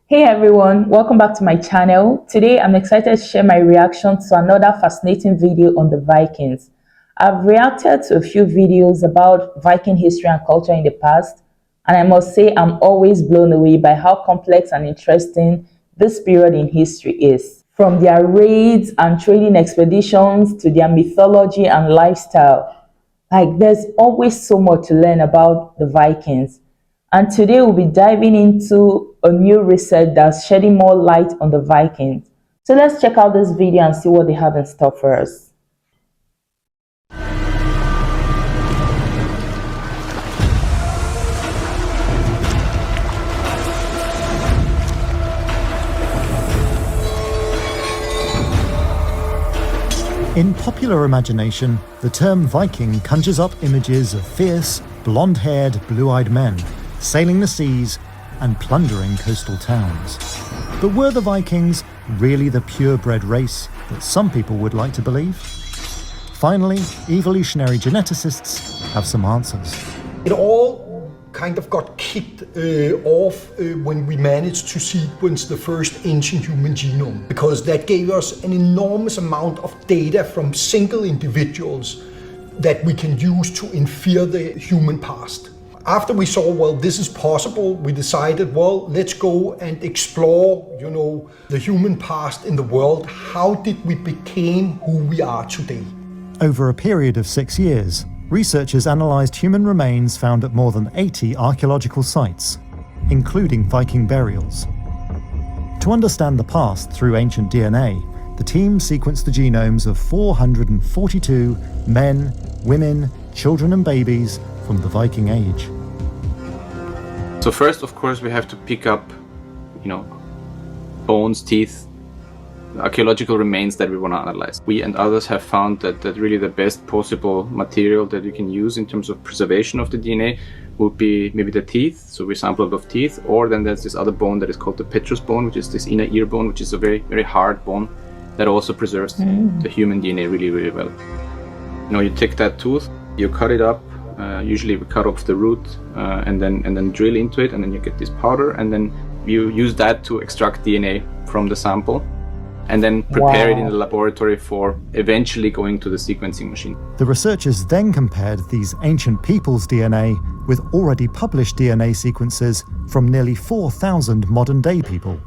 Hey everyone, welcome back to my channel. Today I'm excited to share my reaction to another fascinating video on the Vikings. I've reacted to a few videos about Viking history and culture in the past, and I must say I'm always blown away by how complex and interesting this period in history is. From their raids and trading expeditions to their mythology and lifestyle. There's always so much to learn about the Vikings. And today we'll be diving into a new research that's shedding more light on the Vikings. So let's check out this video and see what they have in store for us. In popular imagination, the term Viking conjures up images of fierce, blonde-haired, blue-eyed men sailing the seas and plundering coastal towns. But were the Vikings really the purebred race that some people would like to believe? Finally, evolutionary geneticists have some answers. It all kind of got kicked off when we managed to sequence the first ancient human genome, because that gave us an enormous amount of data from single individuals that we can use to infer the human past. After we saw, well, this is possible, we decided, well, let's go and explore, the human past in the world. How did we become who we are today? Over a period of 6 years, researchers analysed human remains found at more than 80 archaeological sites, including Viking burials. To understand the past through ancient DNA, the team sequenced the genomes of 442 men, women, children and babies from the Viking Age. So first, of course, we have to pick up, bones, teeth, archaeological remains that we want to analyze. We and others have found that really the best possible material that you can use in terms of preservation of the DNA would be maybe the teeth. So we sampled of teeth, or then there's this other bone that is called the petrous bone, which is this inner ear bone, which is a very, very hard bone that also preserves the human DNA really, really well. You take that tooth, you cut it up. Usually we cut off the root and then drill into it, and then you get this powder, and then you use that to extract DNA from the sample and then prepare it in the laboratory for eventually going to the sequencing machine. The researchers then compared these ancient people's DNA with already published DNA sequences from nearly 4,000 modern-day people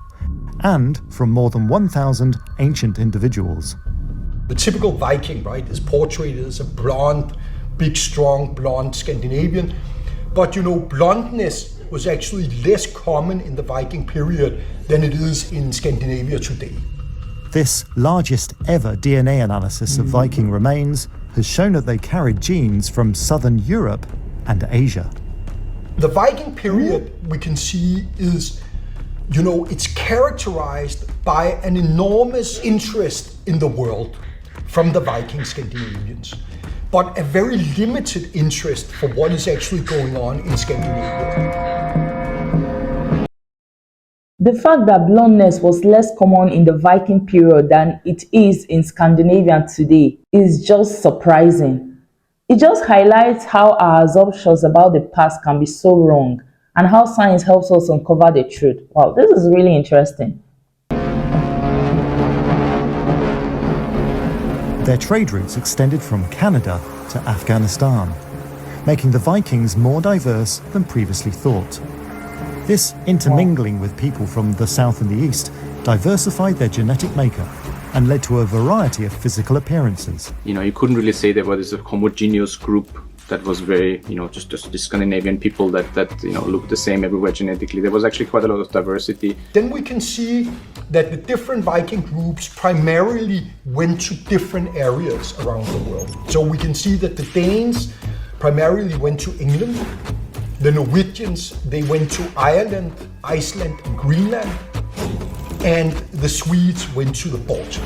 and from more than 1,000 ancient individuals. The typical Viking, right, is portrayed as a blonde, big, strong, blonde Scandinavian. But blondness was actually less common in the Viking period than it is in Scandinavia today. This largest ever DNA analysis of Viking remains has shown that they carried genes from southern Europe and Asia. The Viking period, we can see, is, it's characterized by an enormous interest in the world from the Viking Scandinavians, but a very limited interest for what is actually going on in Scandinavia. The fact that blondness was less common in the Viking period than it is in Scandinavia today is just surprising. It just highlights how our assumptions about the past can be so wrong, and how science helps us uncover the truth. Wow, this is really interesting. Their trade routes extended from Canada to Afghanistan, making the Vikings more diverse than previously thought. This intermingling with people from the south and the east diversified their genetic makeup and led to a variety of physical appearances. You couldn't really say there was a homogeneous group that was very, just the Scandinavian people that looked the same everywhere genetically. There was actually quite a lot of diversity. Then we can see that the different Viking groups primarily went to different areas around the world. So we can see that the Danes primarily went to England. The Norwegians, they went to Ireland, Iceland, and Greenland. And the Swedes went to the Baltic.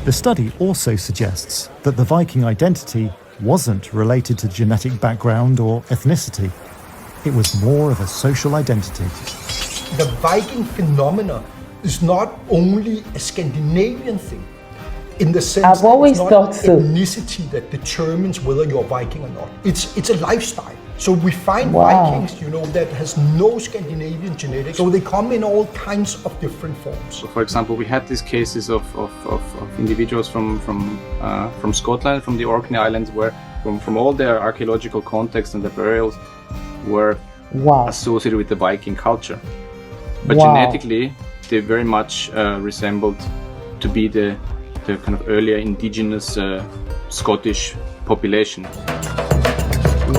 The study also suggests that the Viking identity wasn't related to genetic background or ethnicity. It was more of a social identity. The Viking phenomena is not only a Scandinavian thing, in the sense I've always it's not thought so. ethnicity that determines whether you're Viking or not. It's a lifestyle. So we find Wow. Vikings, you know, that has no Scandinavian genetics. So they come in all kinds of different forms. So for example, we had these cases of individuals from Scotland, from the Orkney Islands, where from all their archaeological context and the burials were Wow. associated with the Viking culture. But Wow. genetically, they very much resembled to be the kind of earlier indigenous Scottish population.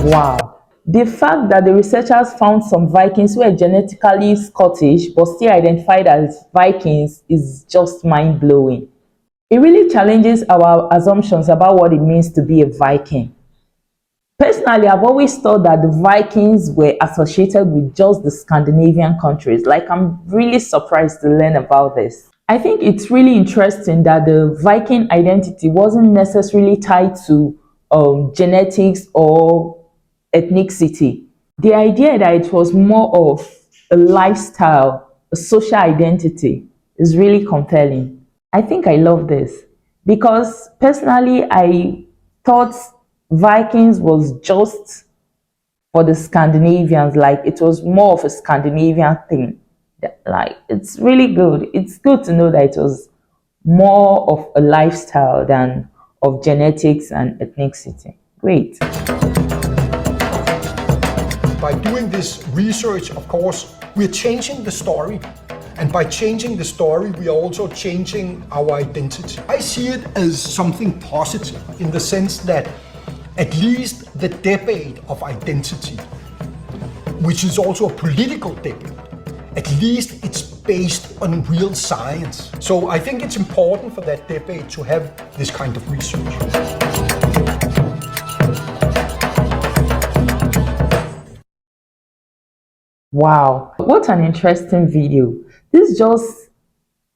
Wow. The fact that the researchers found some Vikings who were genetically Scottish but still identified as Vikings is just mind-blowing. It really challenges our assumptions about what it means to be a Viking. Personally, I've always thought that the Vikings were associated with just the Scandinavian countries. Like, I'm really surprised to learn about this. I think it's really interesting that the Viking identity wasn't necessarily tied to genetics or ethnicity. The idea that it was more of a lifestyle, a social identity, is really compelling. I think I love this because personally, I thought Vikings was just for the Scandinavians, like it was more of a Scandinavian thing. Like, it's really good. It's good to know that it was more of a lifestyle than of genetics and ethnicity. Great. By doing this research, of course, we're changing the story. And by changing the story, we are also changing our identity. I see it as something positive in the sense that at least the debate of identity, which is also a political debate, at least it's based on real science. So I think it's important for that debate to have this kind of research. Wow, what an interesting video. This just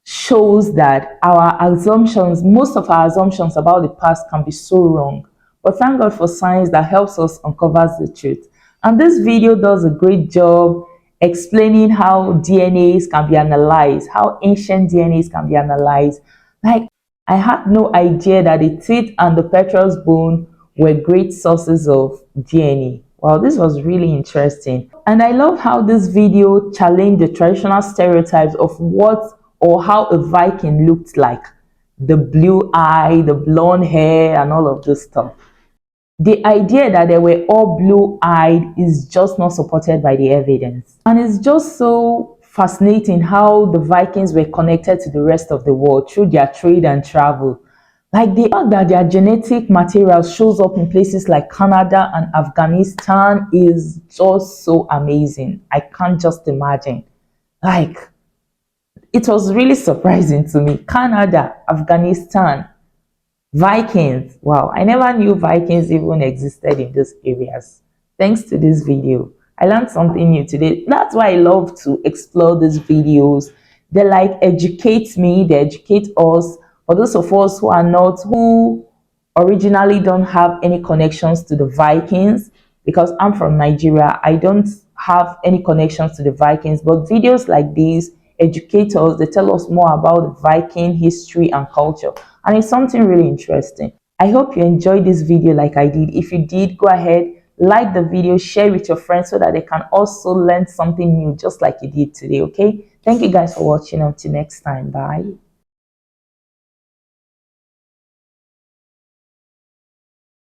shows that our assumptions, most of our assumptions about the past can be so wrong. But thank God for science that helps us uncover the truth. And this video does a great job explaining how DNAs can be analyzed, how ancient DNAs can be analyzed. Like, I had no idea that the teeth and the petrous bone were great sources of DNA. Wow, this was really interesting. And I love how this video challenged the traditional stereotypes of what or how a Viking looked like. The blue eye, the blonde hair, and all of this stuff. The idea that they were all blue-eyed is just not supported by the evidence. And it's just so fascinating how the Vikings were connected to the rest of the world through their trade and travel. Like, the fact that their genetic material shows up in places like Canada and Afghanistan is just so amazing. I can't just imagine. Like, it was really surprising to me. Canada, Afghanistan, Vikings. Wow, I never knew Vikings even existed in those areas. Thanks to this video, I learned something new today. That's why I love to explore these videos. They like educate me, they educate us. For those of us who originally don't have any connections to the Vikings, because I'm from Nigeria, I don't have any connections to the Vikings, but videos like these educate us, they tell us more about the Viking history and culture, and it's something really interesting. I hope you enjoyed this video like I did. If you did, go ahead, like the video, share with your friends so that they can also learn something new just like you did today. Okay, thank you guys for watching. Until next time, bye.